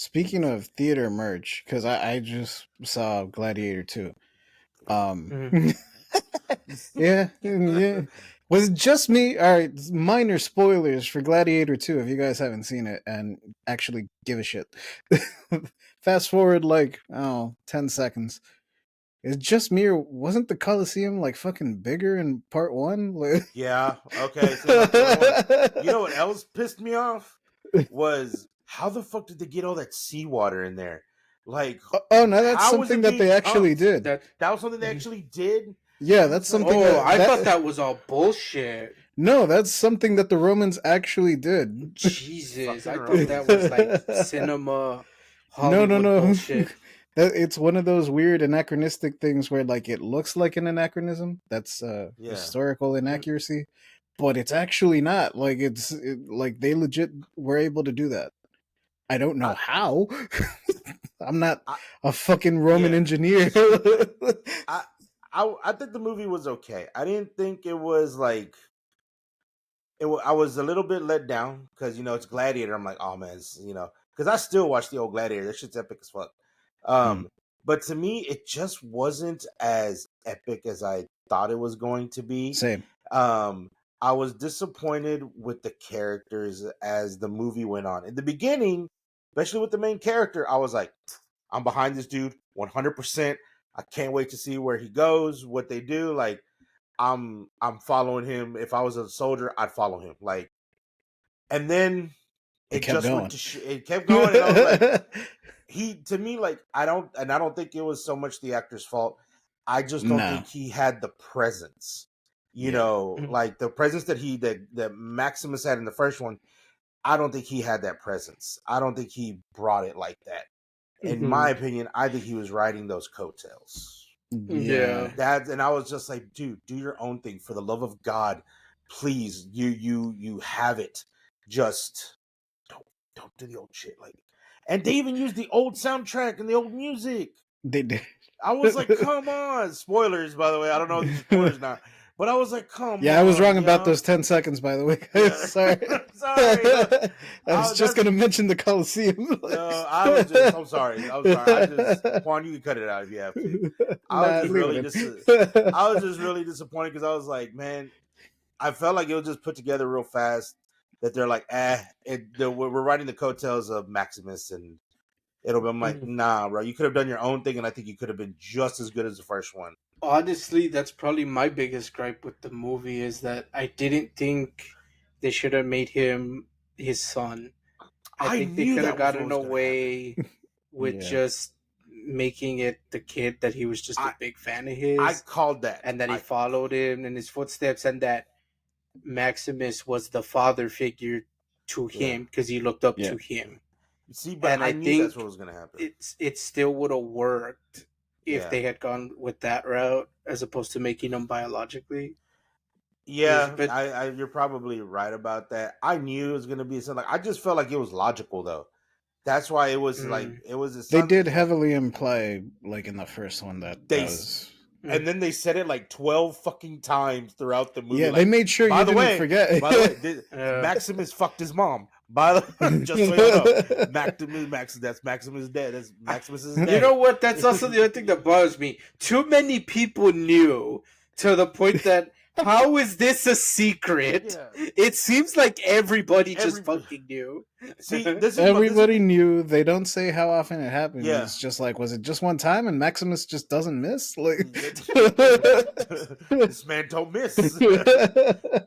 Speaking of theater merch, because I just saw Gladiator 2. Mhm. Yeah. Was it just me? All right, minor spoilers for Gladiator 2 if you guys haven't seen it and actually give a shit. Fast forward like, 10 seconds. It's just me, or wasn't the Coliseum like fucking bigger in part one? Yeah. Okay. So like, hold on. You know what else pissed me off was how the fuck did they get all that seawater in there? Like, Oh no, that's how was something it that being they actually pumped? did. That was something they actually did. Yeah, I that's was like, something Oh, I thought that that was all bullshit. no, that's something that the Romans actually did. Jesus, Fucking I thought that was like cinema Hollywood No. bullshit. It's one of those weird anachronistic things where like it looks like an anachronism. That's yeah. historical inaccuracy, but it's actually not. Like like they legit were able to do that. I don't know I, how. I'm not I, a fucking Roman yeah. engineer. I, I think the movie was okay. I didn't think it was like I was a little bit let down because it's Gladiator. I'm like, oh man, because I still watch the old Gladiator. That shit's epic as fuck. Mm, But to me, it just wasn't as epic as I thought it was going to be. same. Um, I was disappointed with the characters as the movie went on. In the beginning, especially with the main character, I was like, I'm behind this dude 100%. I can't wait to see where he goes, what they do. Like, I'm following him. If I was a soldier, I'd follow him. Like, and then It it kept just went going. to it kept going, and I was like, he to me like I don't think it was so much the actor's fault. I just don't No. think he had the presence. Yeah. Like the presence that Maximus had in the first one. I don't think he had that presence. I don't think he brought it like that. In my Mhm. opinion, I think he was riding those coattails. Yeah. Yeah. And I was just like, dude, do your own thing for the love of God, please. You have it. Just don't do the old shit. Like, and they even used the old soundtrack and the old music. They did. I was like, come on. Spoilers, by the way. I don't know if these are spoilers now, but I was like, come Yeah, I was wrong on, about yo. those 10 seconds, by the way. Yeah, Sorry. sorry. I was just going to mention the Coliseum. No, I was just. I'm sorry. I'm sorry. I just Juan, you can cut it out if you have to. I was Nah, just leave really it in. I was just really disappointed because I was like, man, I felt like it was just put together real fast. That they're like, we're writing the coattails of Maximus, and it'll be. I'm like, Mhm. nah, bro, you could have done your own thing, and I think you could have been just as good as the first one. Honestly, that's probably my biggest gripe with the movie is that I didn't think they should have made him his son. I I think they knew could have that was what gotten was going to happen. away with Yeah. just making it the kid that he was just a I big fan of I his called that. and that he followed him in his footsteps and that Maximus was the father figure to Yeah. him because he looked up Yeah. to him. See, but And I I knew that's what think was going to happen. it still would have worked if Yeah. they had gone with that route as opposed to making him biologically. Yeah, But you're probably right about that. I knew it was gonna be something. Like, I just felt like it was logical though. That's why it was like mm, it was a They son. did heavily imply, like in the first one, that They was. mm. and then they said it like 12 fucking times throughout the movie. Yeah, they Like, made sure you didn't forget. by the way, Maximus fucked his mom. By the just so y'all know, that's Maximus dead. That's Maximus is You dead. know what? That's also the other thing that bothers me. Too many people knew to the point that how is this a secret? Yeah. It seems like everybody just Every- fucking knew. See, this is Everybody knew. They don't say how often it happens. Yeah. It's just like, was it just one time and Maximus just doesn't miss? Like, this man don't miss. The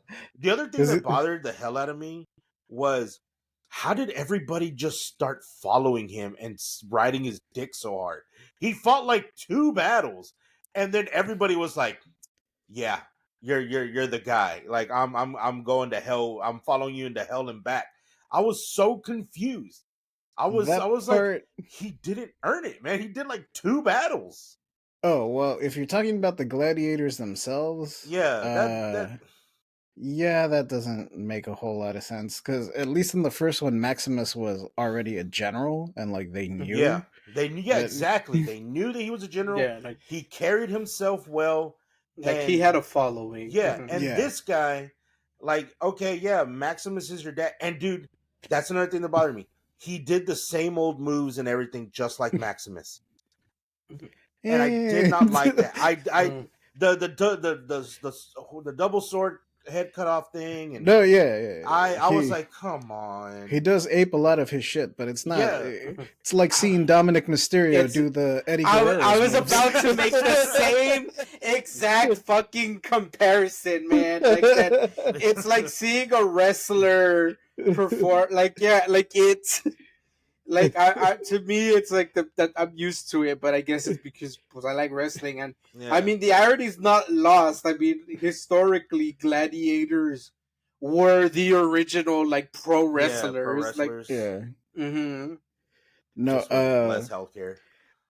other thing Is that it- bothered the hell out of me was how did everybody just start following him and riding his dick so hard? He fought like 2 battles, and then everybody was like, "Yeah, you're the guy. Like I'm going to hell. I'm following you into hell and back." I was so confused. I that was like, part. he didn't earn it, man. He did like 2 battles. Oh well, if you're talking about the gladiators themselves, Yeah, that yeah, that doesn't make a whole lot of sense because at least in the first one, Maximus was already a general, and like they knew. yeah, they knew. Yeah, that- exactly. They knew that he was a general. Yeah, He carried himself well, like he and had a following. yeah, Mhm. and Yeah. this guy, like, okay, yeah, Maximus is your dad, and dude, that's another thing that bothered me. he did the same old moves and everything, just like Maximus. And I did Eh. not like that. I Mm. the double sword head cut off thing, and No, yeah. I was like, come on, He does ape a lot of his shit, but it's not. yeah. It's like seeing Dominic Mysterio It's do the Eddie I Guerrero's was moves. about to make the same exact fucking comparison, man. Like that, it's like seeing a wrestler perform. Like like it's like I to me it's like that I'm used to it, but I guess it's because I like wrestling, and Yeah. I mean the irony's not lost. I mean historically, gladiators were the original like pro wrestlers. Like, Yeah. mm-hmm. No. Just with less healthcare.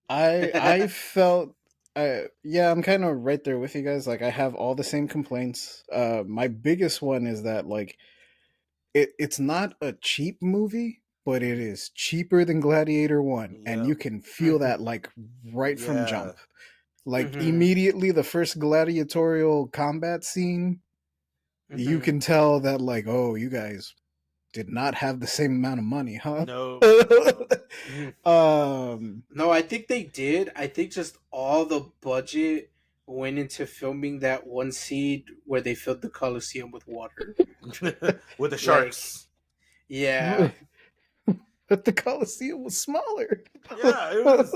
I felt. Yeah, I'm kind of right there with you guys. Like, I have all the same complaints. My biggest one is that like it's not a cheap movie, but it is cheaper than Gladiator 1, and Yep. you can feel that like right from Yeah. jump. Like Mhm. immediately the first gladiatorial combat scene, you Mhm. can tell that like, oh, you guys did not have the same amount of money, huh? No. No, I think they did. I think just all the budget went into filming that one scene where they filled the Coliseum with water. With the sharks. Yeah. But the Coliseum was smaller. Yeah, it was.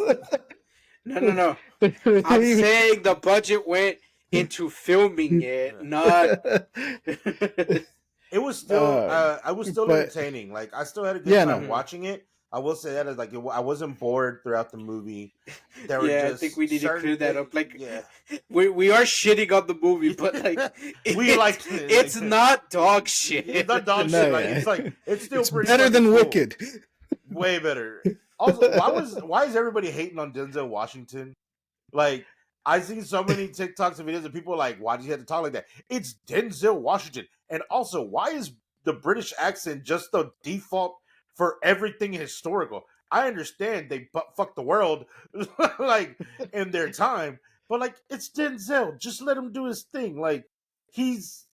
No. I'm saying the budget went into filming it, not. It was still. I was still but- entertaining. Like I still had a good Yeah, time no. watching it. I will say that as like I wasn't bored throughout the movie. There were Yeah, I just think we need to certain clear that up. Like, yeah, we are shitting on the movie, but like, we liked it. It's Like, not dog shit. it's not dog No, shit. Like yeah. it's still It's pretty better fucking than cool. Wicked. Way better. Also, why is everybody hating on Denzel Washington? Like I've seen so many TikToks and videos of people like, why do you have to talk like that? It's Denzel Washington. And also, why is the British accent just the default for everything historical? I understand they fuck the world like in their time, but like it's Denzel. Just let him do his thing. Like he's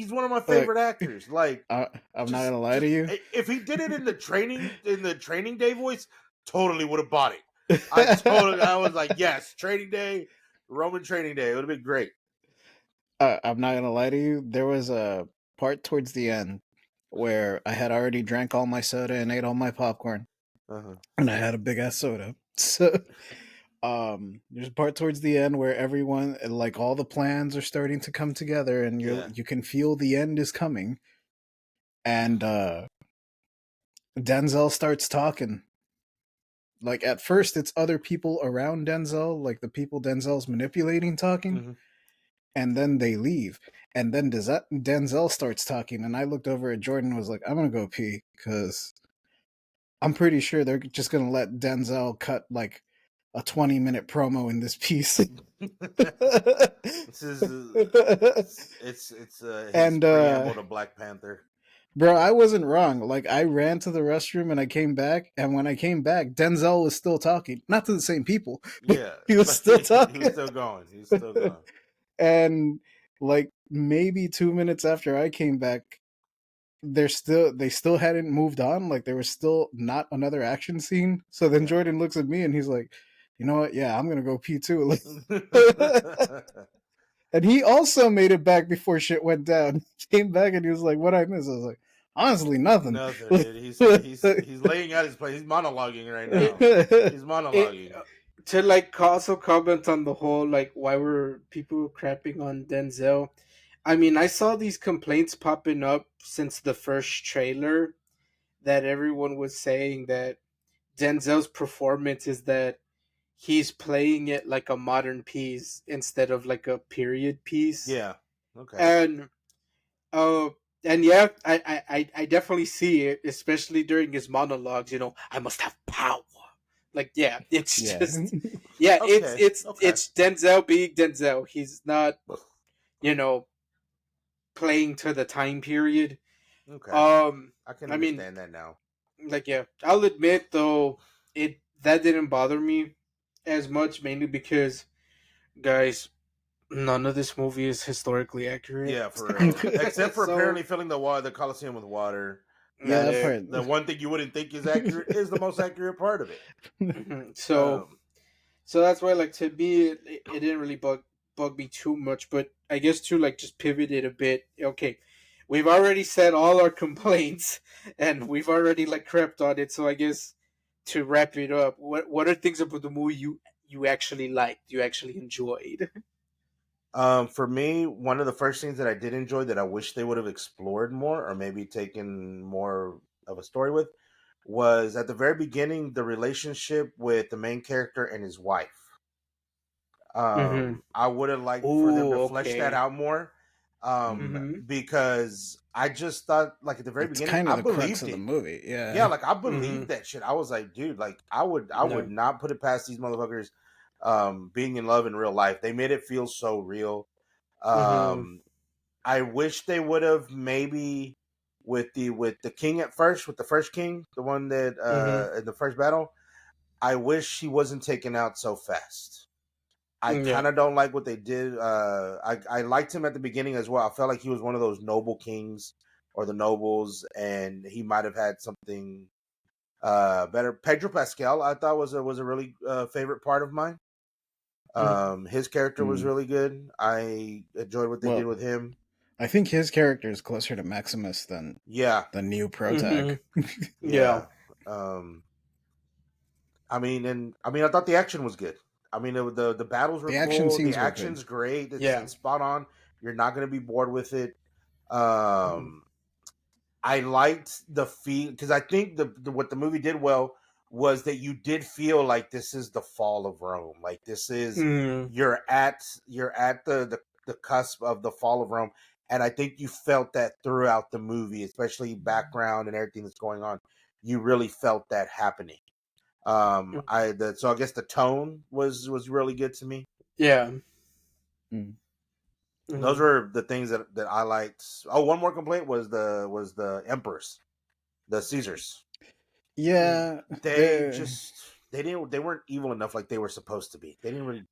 one of my favorite actors. Like I'm not gonna lie to you. if he did it in the training day voice, totally would have bought it. I was like, yes, training day, Roman training day. It would have been great. I'm not gonna lie to you. There was a part towards the end where I had already drank all my soda and ate all my popcorn, and I had a big ass soda. So, there's a part towards the end where everyone, like all the plans, are starting to come together, and you can feel the end is coming. And Denzel starts talking. Like at first, it's other people around Denzel, like the people Denzel's manipulating, talking. And then they leave. And then Denzel starts talking, and I looked over at Jordan and was like, I'm going to go pee, because I'm pretty sure they're just going to let Denzel cut like a 20-minute promo in this piece. This is it's his preamble to Black Panther. Bro, I wasn't wrong. Like, I ran to the restroom and I came back, and when I came back, Denzel was still talking. Not to the same people. Yeah. He was still talking. He was still going. And like maybe 2 minutes after I came back, they still hadn't moved on. Like there was still not another action scene. So then Jordan looks at me and he's like, you know what? Yeah, I'm gonna go pee too. And he also made it back before shit went down. He came back and he was like, what I miss? I was like, honestly, nothing. Nothing, dude. He's laying out his place. He's monologuing right now. He's monologuing. To like also comment on the whole like why were people crapping on Denzel. I mean, I saw these complaints popping up since the first trailer that everyone was saying that Denzel's performance is that he's playing it like a modern piece instead of like a period piece. Yeah. Okay. And yeah, I definitely see it, especially during his monologues. You know, I must have power. Like, yeah, it's just yeah, Okay. it's Denzel being Denzel. He's not, playing to the time period. Okay. I can understand that now. Like, yeah, I'll admit though, that didn't bother me as much, mainly because, guys, none of this movie is historically accurate. Yeah, for real. Except for So- apparently filling the Coliseum with water. Yeah, that That's part. the one thing you wouldn't think is accurate is the most accurate part of it. So Um, so that's why, like, to me, it didn't really bug me too much. But I guess to like just pivot it a bit. Okay, we've already said all our complaints, and we've already like crept on it. So I guess to wrap it up, what are things about the movie you actually liked, you actually enjoyed? for me, one of the first things that I did enjoy that I wish they would have explored more or maybe taken more of a story with was at the very beginning the relationship with the main character and his wife. Mm-hmm. I would have liked for them to Oh, flesh that okay. out more. Mm-hmm. Because I just thought, like at the very It's beginning, kind of I the crux believed of the it. movie. Yeah, Yeah. like I Mm-hmm. believed that shit. I was like, dude, like I would No. not put it past these motherfuckers being in love in real life. They made it feel so real. Mm-hmm. Um I wish they would have maybe with the king at first, with the first king, the one that Mm-hmm. in the first battle, I wish he wasn't taken out so fast. I Yeah. kind of don't like what they did. I liked him at the beginning as well. I felt like he was one of those noble kings or the nobles, and he might have had something better. Pedro Pascal, I thought was a really favorite part of mine. Mm-hmm. His character was Mm. really good. I enjoyed what they did Well, with him. I think his character is closer to Maximus than Yeah, the new Mm-hmm. protag. Yeah. yeah. I thought the action was good. I mean, the battles were The action cool. The scenes were good. action's great. Yeah. It's spot on. You're not gonna be bored with it. Mm-hmm. Um, I liked the feel because I think what the movie did well was that you did feel like this is the fall of Rome. Like this is Mm-hmm. you're at the cusp of the fall of Rome, and I think you felt that throughout the movie, especially background and everything that's going on. You really felt that happening. So I guess the tone was really good to me. Yeah. Mm. Those Mm-hmm. were the things that I liked. Oh, one more complaint was the emperors, the Caesars. Yeah, They just they weren't evil enough like they were supposed to be. They didn't really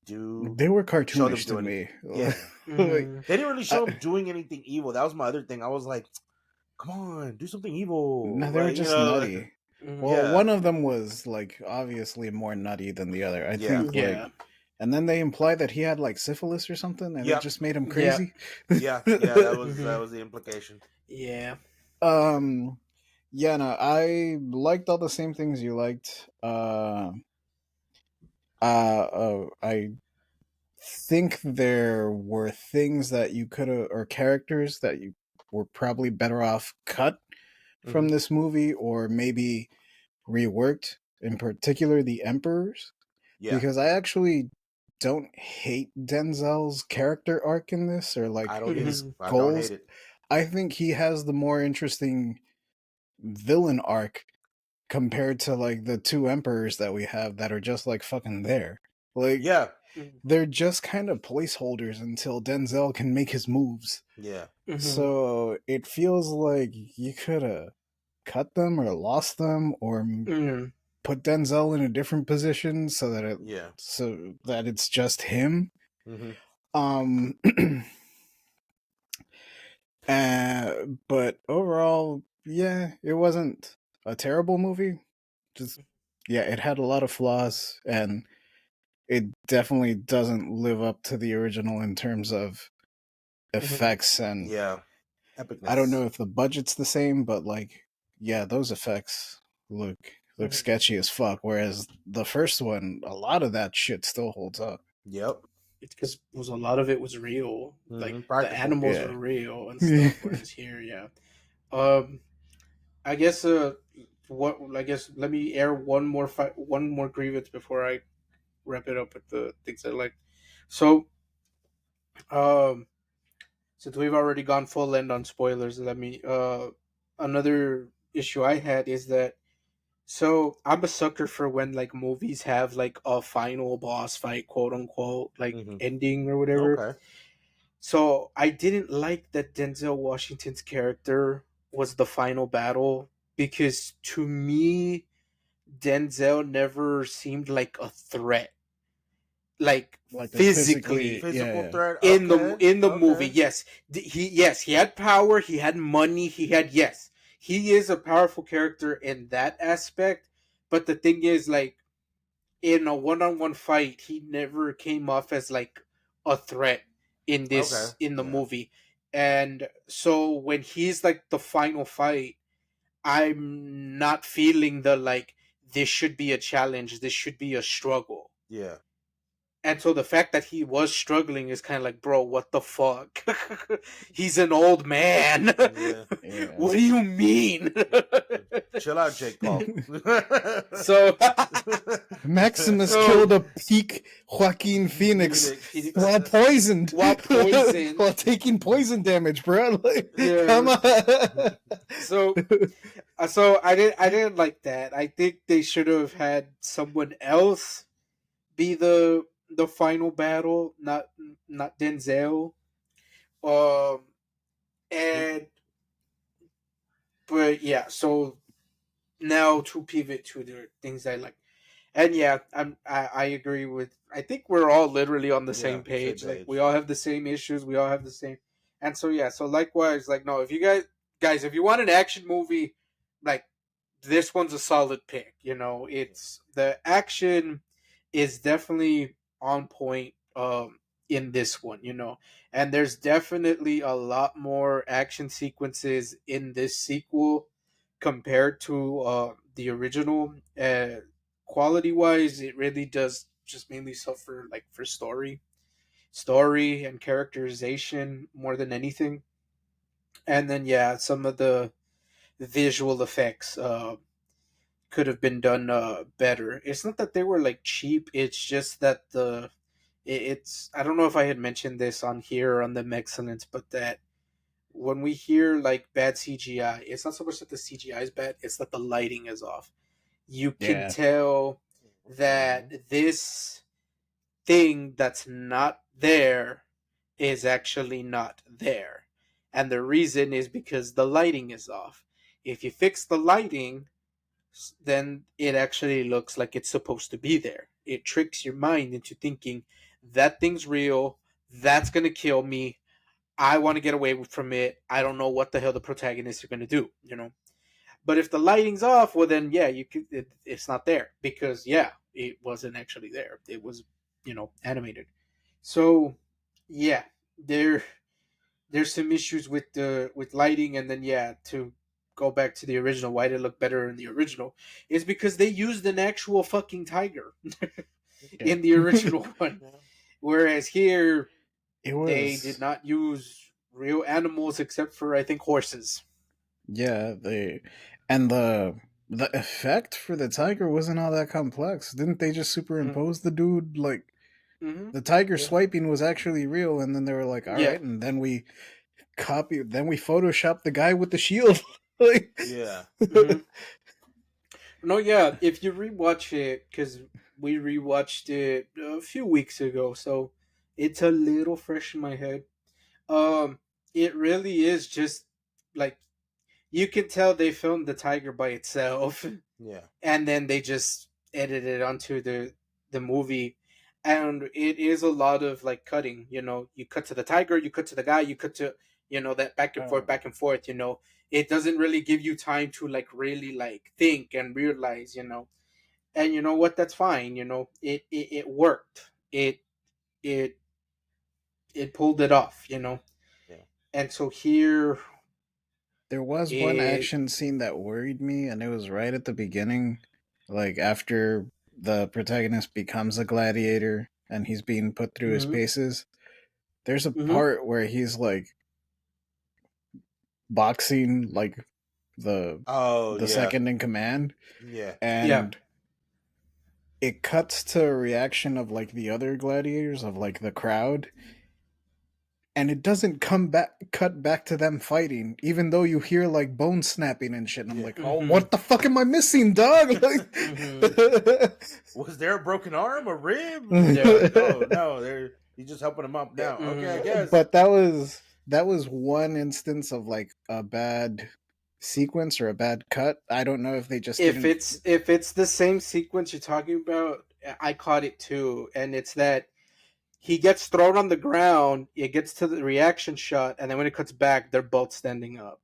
they were show them cartoonish to do anything. me. Yeah, Like, Mm-hmm. they didn't really show them I, doing anything evil. That was my other thing. I was like, come on, do something evil. no, they were Like just nutty. Mm-hmm. Well, yeah, one of them was like obviously more nutty than the other. I yeah, think like, Yeah. and then they implied that he had like syphilis or something, and it yep, just made him Yeah. crazy. yeah. That Mm-hmm. was the implication. Yeah. um, yeah, no, I liked all the same things you liked. I think there were things that you could have, or characters that you were probably better off cut Hmm. from this movie, or maybe reworked. In particular, the emperors, Yeah, because I actually don't hate Denzel's character arc in this, or I like don't either. his Mm-hmm. I don't hate goals. it. I think he has the more interesting villain arc compared to like the two emperors that we have that are just like fucking there. Like Yeah, they're just kind of placeholders until Denzel can make his moves. yeah, Mm-hmm. So it feels like you could have cut them or lost them or Mm-hmm. put Denzel in a different position yeah. so that it's just him. Hmm. Um but overall, yeah, it wasn't a terrible movie. Just yeah, it had a lot of flaws and it definitely doesn't live up to the original in terms of Mm-hmm. effects, and Yeah, I don't epicness. know if the budget's the same, but like yeah, those effects look Mm-hmm. sketchy as fuck, whereas the first one, a lot of that shit still holds up. Yep. It's because was a lot of it was real, like the Practical. animals Yeah. were real and stuff. Whereas here, yeah. Um, I guess what I guess let me air one more grievance before I wrap it up with the things I like. So, um, since we've already gone full end on spoilers, let me another issue I had is that so I'm a sucker for when like movies have like a final boss fight, quote unquote, like Hmm. ending or whatever. Okay. So I didn't like that Denzel Washington's character was the final battle because to me Denzel never seemed like a threat, like Like a physically, physically Physical yeah. threat. in Okay. the movie. Okay. Yes, he had power, he had money, he had, yes, he is a powerful character in that aspect. But the thing is, like, in a one-on-one fight, he never came off as like a threat Okay. in the Yeah. movie. And so when he's like the final fight, I'm not feeling the like this should be a challenge, this should be a struggle. Yeah. And so the fact that he was struggling is kind of like, bro, what the fuck? He's an old man. Yeah. Yeah. What do you mean? Chill out, Jake Paul. So, Maximus So- killed a peak Joaquin Phoenix Phoenix. while poisoned. While poisoned. While taking poison damage, bro. Like, Yeah. come on. so I didn't like that. I think they should have had someone else be the final battle, not Denzel. Um and but yeah, so now to pivot to the things I like. And yeah, I agree with. I think we're all literally on the same page. Like we all have the same issues. We all have the same. And so yeah, so likewise, like no, if you guys, if you want an action movie, like this one's a solid pick. You know, it's the action is definitely on point. In this one, you know, and there's definitely a lot more action sequences in this sequel compared to the original. Quality wise, it really does just mainly suffer like for story and characterization more than anything. And then yeah, some of the visual effects could have been done better. It's not that they were like cheap, it's just that it's I don't know if I had mentioned this on here on the excellence, but that when we hear like bad CGI, it's not so much that the CGI is bad, it's that the lighting is off. You can Yeah. tell that this thing that's not there is actually not there. And the reason is because the lighting is off. If you fix the lighting, then it actually looks like it's supposed to be there. It tricks your mind into thinking that thing's real, that's going to kill me. I want to get away from it. I don't know what the hell the protagonists are going to do, you know? But if the lighting's off, well, then yeah, it's not there because yeah, it wasn't actually there. It was, animated. So yeah, there's some issues with the with lighting, and then yeah, to go back to the original, why did it look better in the original? Is because they used an actual fucking tiger in the original one, whereas here It they was, did not use real animals except for I think horses. yeah, and the effect for the tiger wasn't all that complex. Didn't they just superimpose the dude? Like, Mm-hmm. the tiger Yeah. swiping was actually real, and then they were like, all Yeah. right, and then we photoshopped the guy with the shield. Like, Yeah. Mhm. No, yeah. If you rewatch it, because we rewatched it a few weeks ago, so it's a little fresh in my head. Um, it really is just like you can tell they filmed the tiger by itself, Yeah. and then they just edited it onto the movie, and it is a lot of like cutting. You know, you cut to the tiger, you cut to the guy, you cut to that back and forth, back and forth. You know, it doesn't really give you time to like really like think and realize. And you know what? That's fine. It worked. It it pulled it off. Yeah. And so here there was one it. action scene that worried me, and it was right at the beginning, like after the protagonist becomes a gladiator and he's being put through his Mhm, paces. There's a mhm. part where he's like boxing like the Oh, the yeah. second in command, Yeah. Yeah. and it cuts to a reaction of like the other gladiators of like the crowd, and it doesn't cut back to them fighting, even though you hear like bone snapping and shit, and I'm Yeah. like, oh, Mhm. what the fuck am I missing, dog? Like, Was there a broken arm, a rib? Yeah. Oh no, he's just helping him up now. Okay, I guess. but that was one instance of like a bad sequence or a bad cut. I don't know if they just if didn't. it's the same sequence you're talking about, I caught it too, and it's that he gets thrown on the ground, it gets to the reaction shot, and then when it cuts back, they're both standing up.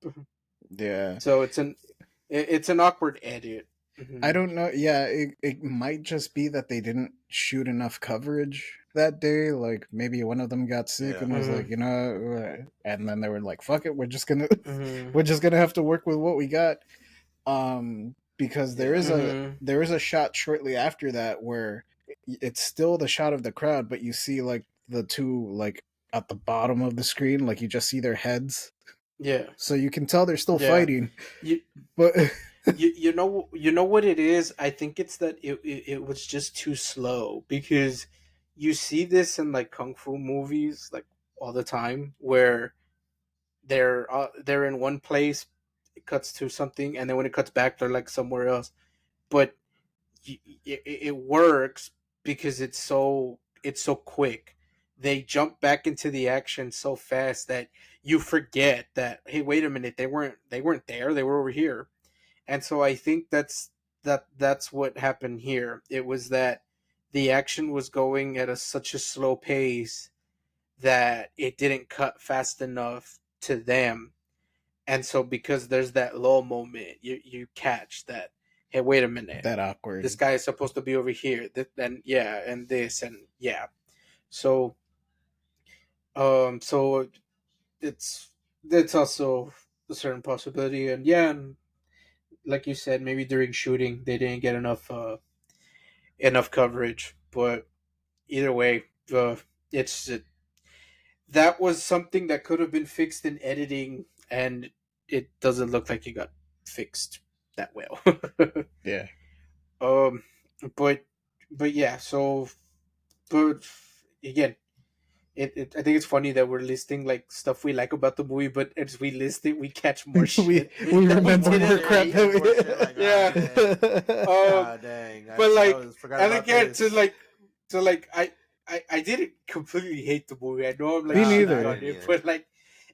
Yeah. So it's an awkward edit. I Hmm. don't know. Yeah, it might just be that they didn't shoot enough coverage that day. Like maybe one of them got sick Yeah. and was like, Hmm. you know, and then they were like, "Fuck it, we're just gonna Hmm. we're just gonna have to work with what we got." Because Yeah. Hmm. there is a shot shortly after that where it's still the shot of the crowd, but you see like the two like at the bottom of the screen, like you just see their heads, Yeah. so you can tell they're still Yeah. fighting. You But you know what it is. I think it's that it was just too slow because you see this in like kung fu movies like all the time where they're in one place, it cuts to something, and then when it cuts back, they're like somewhere else. But it works because it's so quick. They jump back into the action so fast that you forget that, hey, wait a minute, they weren't there, they were over here. And so I think that's what happened here. It was that the action was going at such a slow pace that it didn't cut fast enough to them. And so because there's that lull moment, you catch that, hey, wait a minute, that this awkward. guy is supposed to be over here. And yeah, and this and yeah. So so it's that's also a certain possibility. And yeah, and like you said, maybe during shooting they didn't get enough coverage. But either way, it's that was something that could have been fixed in editing, and it doesn't look like it got fixed that well. Yeah. um, but yeah. So, but again, I think it's funny that we're listing like stuff we like about the movie, but as we list it, we catch more we shit we that we remember More more didn't shit. crap like. Yeah. that More shit. Like, ah, Yeah. dang. we Um, Ah, dang. but I like, was forgot and about again, this. I didn't completely hate the movie. I know I'm like Me No, no, shitting I neither. on didn't it, either. but like,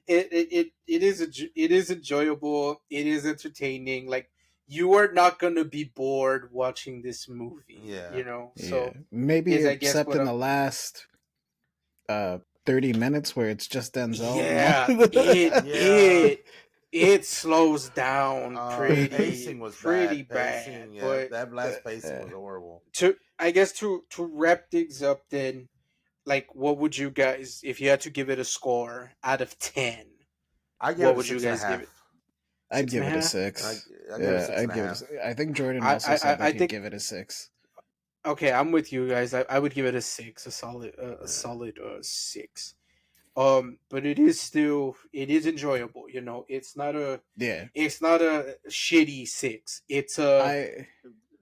it is enjoyable. It is entertaining. Like, you are not gonna be bored watching this movie. Yeah. You know, Yeah, so maybe is I guess except what in I'm. the last 30 minutes where it's just Denzel and Yeah, all. Yeah. it slows down The pacing was pretty bad. bad, Pacing, yeah, but that last pacing Uh, was horrible. to I guess to wrap things up then, like what would you guys, if you had to give it a score out of 10, I give what it a would you six and a guy give it? half. I'd Six and give a it a half? I, six. I give it a Yeah, six I'd and a give it. half. I think Jordan also said I that he'd think, give it a six. okay, I'm with you guys. I would give it a six, a Yeah. solid six. But it is enjoyable, you know. Yeah, It's not a shitty six. It's a I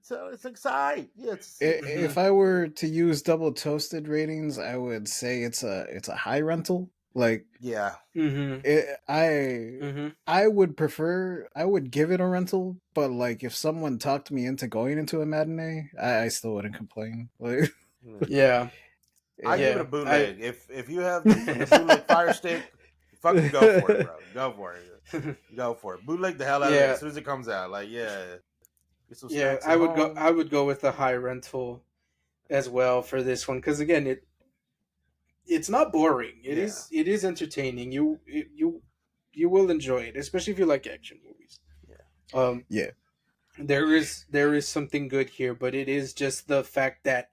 So it's exciting. Yeah, it's a six. mhm, if I were to use double toasted ratings, I would say it's a high rental. Like Yeah. mhm, it, mhm. I would prefer I would give it a rental, but like if someone talked me into going into a matinee, I still wouldn't complain. Like Yeah. Yeah. I yeah, give it a Yeah. I bootleg. If you have the bootleg Fire Stick, fucking go for it, bro. Go for it. Go for it. Bootleg the hell out of it Yeah. as soon as it comes out. Like, yeah, get some Yeah, snacks at home. I would go with the high rental as well for this one, cuz again it's not boring. Yeah, It is entertaining. You will enjoy it, especially if you like action movies. yeah, Um yeah, there is something good here, but it is just the fact that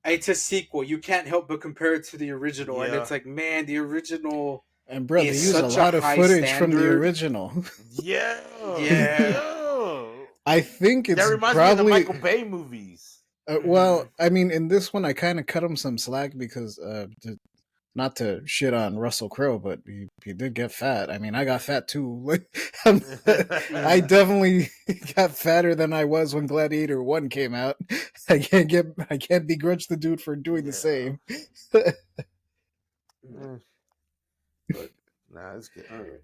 it's a sequel. You can't help but compare it to the original, and yeah, it's like, man, the original and bro, they is use a such a lot of high footage from the standard. original. yeah, Yeah. yeah. I think That it's reminds me of the probably Michael Bay movies. Hmm. well. I mean, in this one, I kind of cut him some slack because not to shit on Russell Crowe, but he did get fat. I mean, I got fat too. Like, I Yeah. definitely got fatter than I was when Gladiator One came out. I can't begrudge the dude for doing the Yeah. same. Yeah. Mm, But nah, it's good. all right.